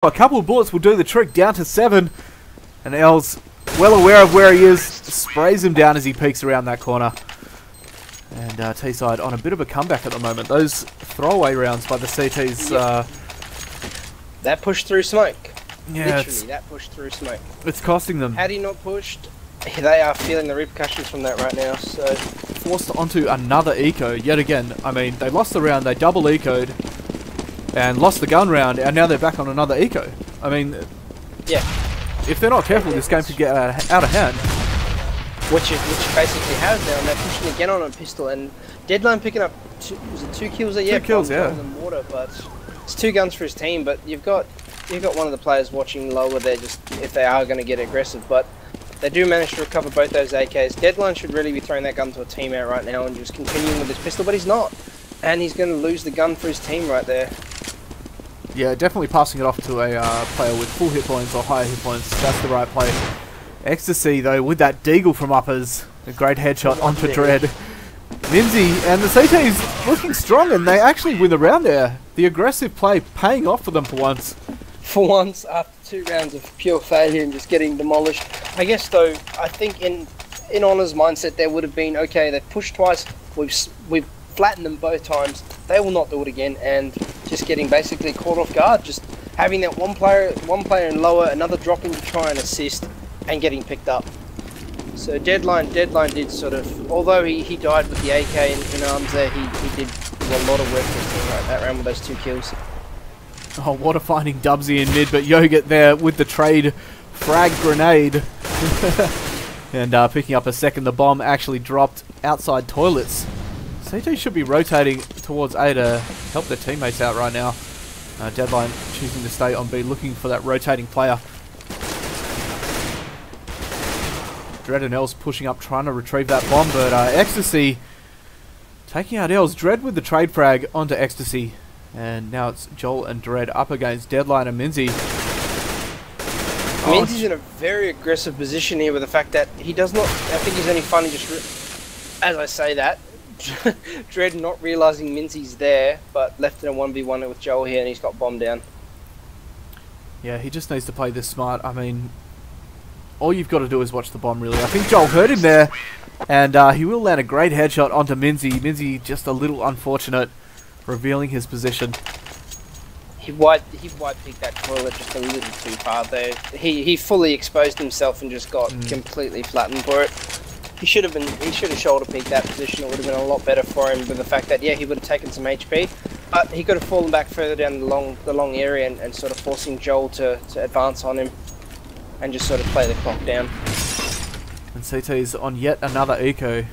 A couple of bullets will do the trick, down to 7. And L's well aware of where he is, sprays him down as he peeks around that corner. And T-side on a bit of a comeback at the moment. Those throwaway rounds by the CTs... that pushed through smoke. Yeah, literally, that pushed through smoke. It's costing them. Had he not pushed, they are feeling the repercussions from that right now. So forced onto another eco yet again. I mean, they lost the round, they double ecoed, and lost the gun round, and now they're back on another eco. I mean, yeah, if they're not careful, this game could get out of hand. Which basically has now, and they're pushing again on a pistol, and Deadline picking up was it 2 kills? Yeah, 2 kills, yeah. In water, but it's 2 guns for his team. But you've got one of the players watching lower there, just if they are going to get aggressive, but they do manage to recover both those AKs. Deadline should really be throwing that gun to a teammate right now and just continuing with his pistol, but he's not, and he's going to lose the gun for his team right there. Yeah, definitely passing it off to a player with full hit points or higher hit points. That's the right play. Ecstasy, though, with that deagle from uppers. A great headshot onto Dread. Minzy and the CT's looking strong, and they actually win the round there. The aggressive play paying off for them for once. For once, after 2 rounds of pure failure and just getting demolished. I guess, though, I think in Honor's mindset there would have been, okay, they've pushed twice, we've flattened them both times, they will not do it again, and just getting basically caught off guard, just having that one player in lower, another dropping to try and assist, and getting picked up. So Deadline did sort of, although he died with the AK in arms there, he did a lot of work for his team right that round with those 2 kills. Oh, what a finding Dubsy in mid, but Yogurt there with the trade frag grenade. And picking up a second, the bomb actually dropped outside toilets. CT should be rotating towards A to help their teammates out right now. Deadline choosing to stay on B, looking for that rotating player. Dread and Els pushing up, trying to retrieve that bomb, but Ecstasy taking out Els. Dread with the trade frag onto Ecstasy. And now it's Joel and Dread up against Deadline and Minzy. Minzy's in a very aggressive position here with the fact that he does not... I think he's only finally just... as I say that, Dread not realising Minzy's there, but left in a 1v1 with Joel here, and he's got bomb down. Yeah, he just needs to play this smart. I mean, all you've got to do is watch the bomb, really. I think Joel heard him there, and he will land a great headshot onto Minzy. Minzy just a little unfortunate, revealing his position. He wide picked that toilet just a little too far there. He fully exposed himself and just got completely flattened for it. He should have shoulder peeked that position. It would have been a lot better for him with the fact that, yeah, he would have taken some HP, but he could have fallen back further down the long area and sort of forcing Joel to advance on him and just sort of play the clock down. And CT's on yet another eco.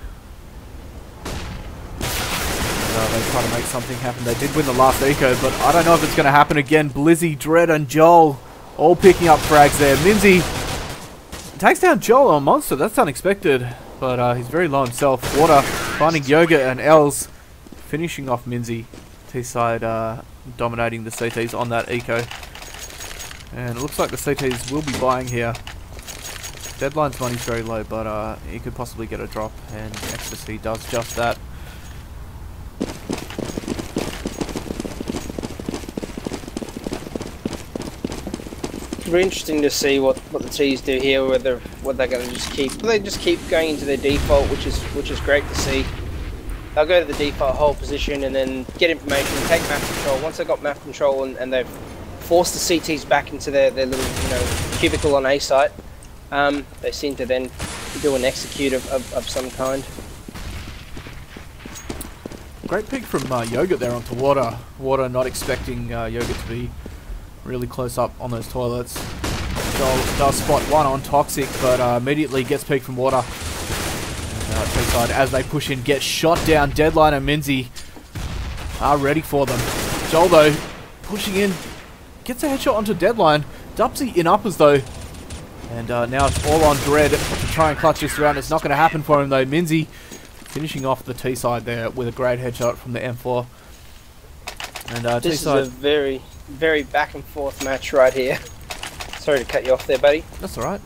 They try to make something happen. They did win the last eco, but I don't know if it's going to happen again. Blizzy, Dread, and Joel all picking up frags there. Minzy takes down Joel on Monster. That's unexpected, but he's very low himself. Water finding Yoga and Els, finishing off Minzy. T-side dominating the CTs on that eco. And it looks like the CTs will be buying here. Deadline's money's very low, but he could possibly get a drop, and Ecstasy does just that. It'll be interesting to see what the T's do here, whether they're going to just keep. They just keep going into their default, which is great to see. They'll go to the default hold position and then get information, take map control. Once they've got map control and they've forced the CTs back into their little cubicle on A site, they seem to then do an execute of some kind. Great pick from Yogurt there onto Water. Water not expecting Yogurt to be really close up on those toilets. Joel does spot one on Toxic, but immediately gets picked from Water. And T-side, as they push in, gets shot down. Deadline and Minzy are ready for them. Joel, though, pushing in, gets a headshot onto Deadline. Dubsy in uppers, though. And now it's all on Dread to try and clutch this round. It's not going to happen for him, though. Minzy finishing off the T-side there with a great headshot from the M4. And this is a very, very back and forth match right here. Sorry to cut you off there, buddy. That's alright.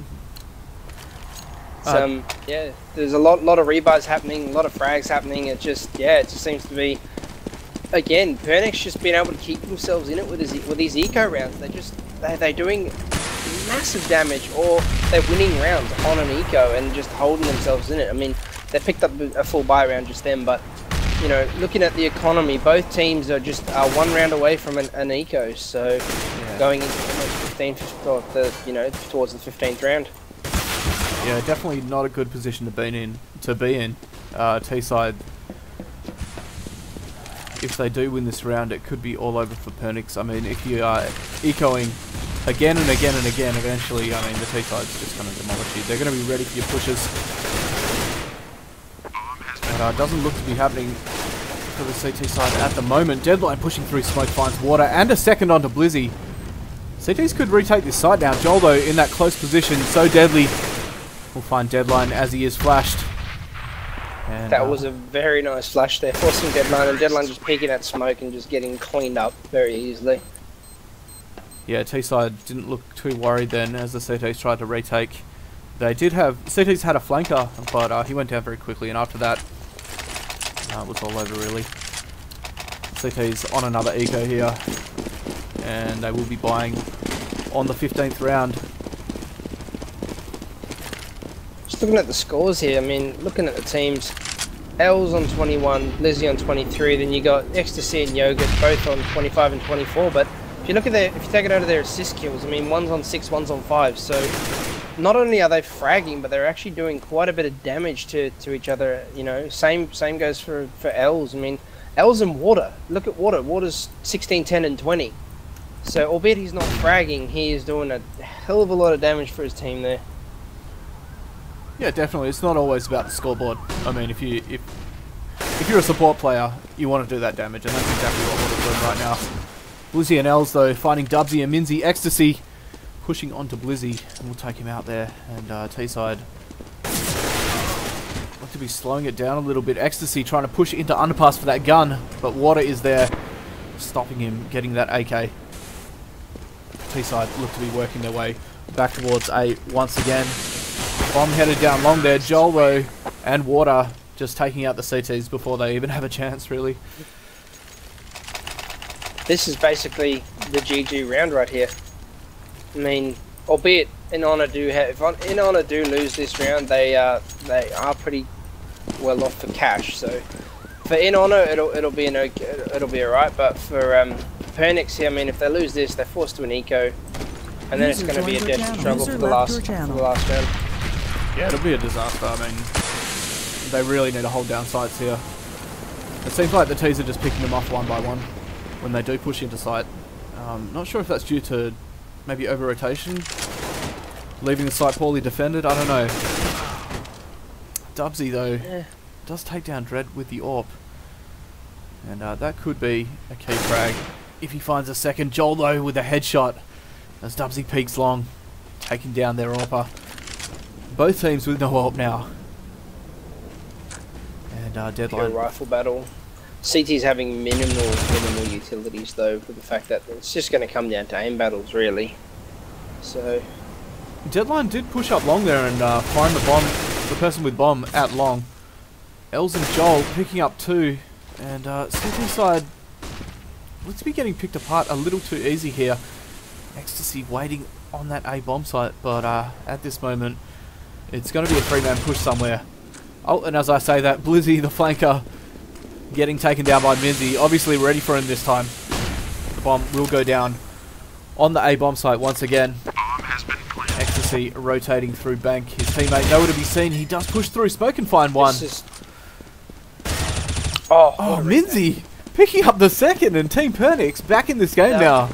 Yeah, there's a lot of rebars happening, a lot of frags happening. It just seems to be, again, Pernix just being able to keep themselves in it with these eco rounds. they're doing massive damage, or they're winning rounds on an eco and just holding themselves in it. I mean, they picked up a full buy round just then, but you know, looking at the economy, both teams are just 1 round away from an eco. So going into the 15th, or you know, towards the 15th round. Yeah, definitely not a good position to be in. T-side, if they do win this round, it could be all over for Pernix. I mean, if you are ecoing again and again and again, eventually, I mean, the T-side's just going to demolish you. They're going to be ready for your pushes. But doesn't look to be happening for the CT side at the moment. Deadline pushing through smoke, finds water, and a second onto Blizzy. CTs could retake this site now. Joel, though, in that close position, so deadly. We'll find Deadline as he is flashed. And, that was a very nice flash there, forcing Deadline, and Deadline just peeking at smoke and just getting cleaned up very easily. Yeah, T-side didn't look too worried then as the CTs tried to retake. They did have... CTs had a flanker, but he went down very quickly, and after that, it was all over, really. CT's on another eco here, and they will be buying on the 15th round. Just looking at the scores here, I mean, looking at the teams, L's on 21, Lizzie on 23, then you got Ecstasy and Yogurt both on 25 and 24, but if you look at if you take it out of their assist kills, I mean, one's on 6, one's on 5, so not only are they fragging, but they're actually doing quite a bit of damage to each other, you know. Same goes for L's. I mean, L's and Water. Look at Water. Water's 16, 10, and 20. So, albeit he's not fragging, he is doing a hell of a lot of damage for his team there. Yeah, definitely. It's not always about the scoreboard. I mean, if you're a support player, you want to do that damage, and that's exactly what Water's doing right now. Blizzy and Els, though, finding Dubsy and Minzy. Ecstasy pushing onto Blizzy, and we'll take him out there. And T-side look to be slowing it down a little bit. Ecstasy trying to push into underpass for that gun, but Water is there, stopping him getting that AK. T-side look to be working their way back towards A once again. Bomb headed down long there. Joel, though, and Water just taking out the CTs before they even have a chance, really. This is basically the GG round right here. I mean, albeit In Honor do have, if In Honor do lose this round, they are pretty well off for cash. So for In Honor, it'll be alright. But for Pernix here, I mean, if they lose this, they're forced to an eco, and then it's going to be a death struggle for the last round. Yeah, it'll be a disaster. I mean, they really need to hold down sites here. It seems like the T's are just picking them off one by one when they do push into site. Not sure if that's due to maybe over-rotation, leaving the site poorly defended, I don't know. Dubsy, though, does take down Dread with the AWP. And that could be a key frag if he finds a second. Joel, though, with a headshot as Dubsy peeks long, taking down their AWPer. Both teams with no AWP now. And Deadline. Pure rifle battle. CT's having minimal utilities, though, for the fact that it's just going to come down to aim battles, really. So Deadline did push up long there and find the person with bomb at long. Els and Joel picking up 2, and CT side looks to be getting picked apart a little too easy here. Ecstasy waiting on that A bomb site, but at this moment it's going to be a 3-man push somewhere. Oh, and as I say that, Blizzy, the flanker, getting taken down by Minzy. Obviously ready for him this time. The bomb will go down on the A bomb site once again. Ecstasy rotating through bank. His teammate nowhere to be seen. He does push through. Smoke and find one. Oh, Minzy picking up the second, and Team Pernix back in this game now.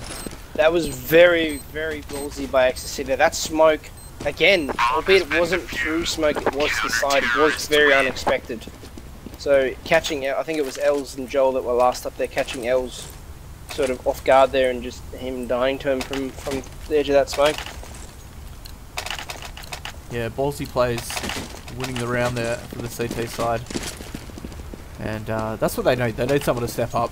That was very ballsy by Ecstasy there. That smoke, again, albeit it wasn't true smoke, it was the side. It was very unexpected. So catching, I think it was Els and Joel that were last up there, catching Els sort of off guard there, and just him dying to him from the edge of that smoke. Yeah, ballsy plays, winning the round there for the CT side. And that's what they need. They need someone to step up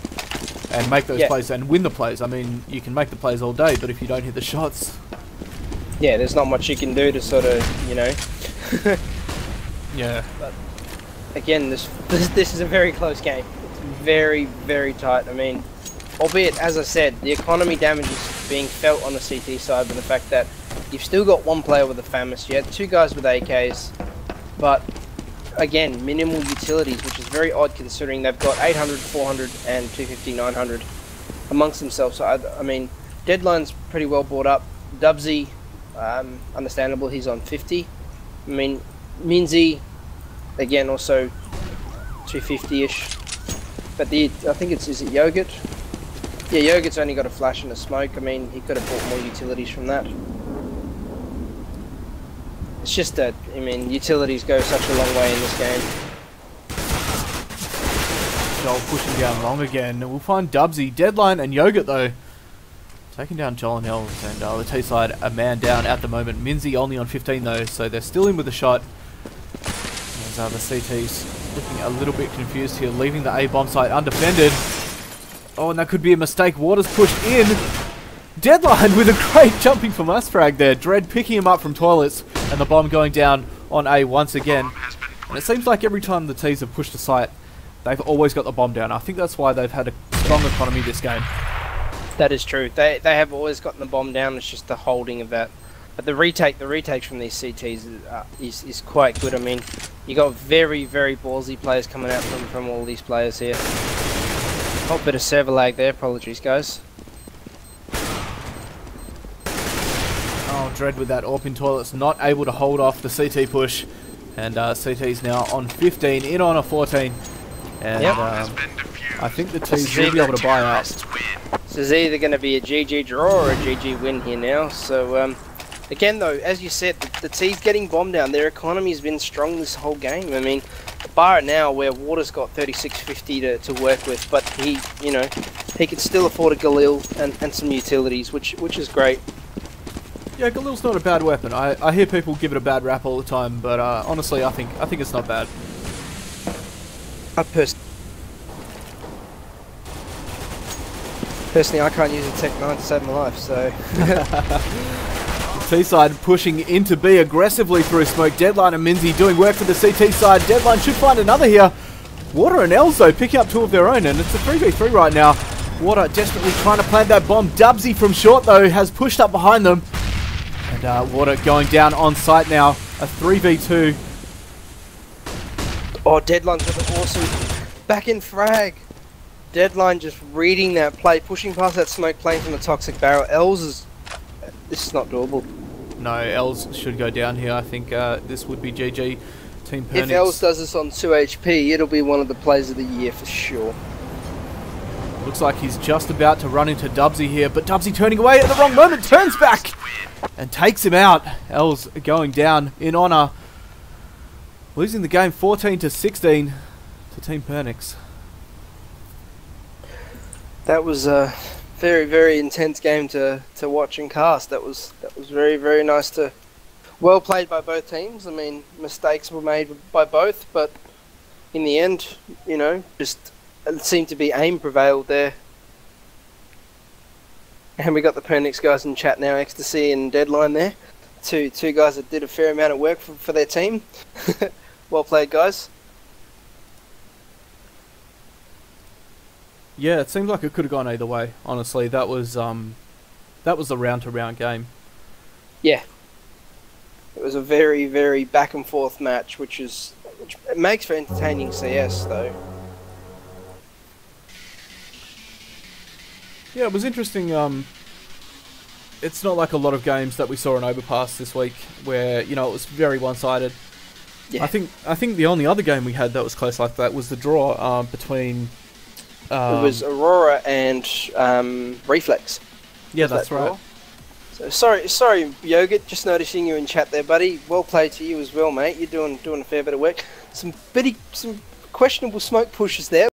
and make those plays and win the plays. I mean, you can make the plays all day, but if you don't hit the shots... Yeah, there's not much you can do to sort of, you know... Yeah. But again, this is a very close game. It's very tight. I mean, albeit, as I said, the economy damage is being felt on the CT side with the fact that you've still got one player with a FAMAS. You had 2 guys with AKs, but again, minimal utilities, which is very odd considering they've got 800, 400, and 250, 900 amongst themselves. So I mean, Deadline's pretty well brought up. Dubsy, understandable, he's on 50. I mean, Minzy, again, also 250-ish. But I think is it Yogurt? Yeah, Yogurt's only got a flash and a smoke. I mean, he could have bought more utilities from that. It's just that, I mean, utilities go such a long way in this game. Joel pushing down long again. We'll find Dubsy, Deadline, and Yogurt though. Taking down Joel and Els, and the T side a man down at the moment. Minzy only on 15 though, so they're still in with the shot. As the CT's looking a little bit confused here, leaving the A bomb site undefended. Oh, and that could be a mistake. Waters pushed in. Deadline with a great jumping from us frag there. Dread picking him up from toilets, and the bomb going down on A once again. And it seems like every time the T's have pushed a site, they've always got the bomb down. I think that's why they've had a strong economy this game. That is true. They have always gotten the bomb down. It's just the holding of that. But the retakes from these CTs is quite good. I mean, you got very, very ballsy players coming out from all these players here. Oh, bit of server lag there. Apologies, guys. Oh, Dread with that AWP in toilets, not able to hold off the CT push. And CT's now on 15, in on a 14. And yep. I think the T's will be able to buy out. So it's either going to be a GG draw or a GG win here now. So, again though, as you said, the T's getting bombed down. Their economy's been strong this whole game. I mean, bar it now where Water's got 3650 to work with, but he can still afford a Galil and some utilities, which is great. Yeah, Galil's not a bad weapon. I hear people give it a bad rap all the time, but honestly, I think it's not bad. Personally, I can't use a Tech 9 to save my life, so... T-side pushing into B aggressively through smoke. Deadline and Minzy doing work for the CT side. Deadline should find another here. Water and Els though picking up 2 of their own, and it's a 3v3 right now. Water desperately trying to plant that bomb. Dubsy from short though has pushed up behind them. And Water going down on site now. A 3v2. Oh, Deadline's got an awesome back in frag. Deadline just reading that play, pushing past that smoke plane from the toxic barrel. Els is... This is not doable. No, Els should go down here. I think this would be GG. Team Pernix. If Els does this on 2 HP, it'll be one of the plays of the year for sure. Looks like he's just about to run into Dubsy here, but Dubsy turning away at the wrong moment, turns back and takes him out. Els going down in honour. Losing the game 14-16 to Team Pernix. That was a very, very intense game to watch and cast. That was very, very nice to... Well played by both teams. I mean, mistakes were made by both, but in the end, just it seemed to be aim prevailed there. And we got the Pernix guys in chat now, Ecstasy and Deadline there. Two guys that did a fair amount of work for their team. Well played, guys. Yeah, it seemed like it could have gone either way. Honestly, that was a round-to-round game. Yeah, it was a very, very back and forth match, which it makes for entertaining CS though. Yeah, it was interesting. It's not like a lot of games that we saw in Overpass this week, where it was very one-sided. Yeah. I think the only other game we had that was close like that was the draw between. It was Aurora and Reflex. Yeah, that's right. So sorry, Yogurt. Just noticing you in chat there, buddy. Well played to you as well, mate. You're doing a fair bit of work. Some questionable smoke pushes there.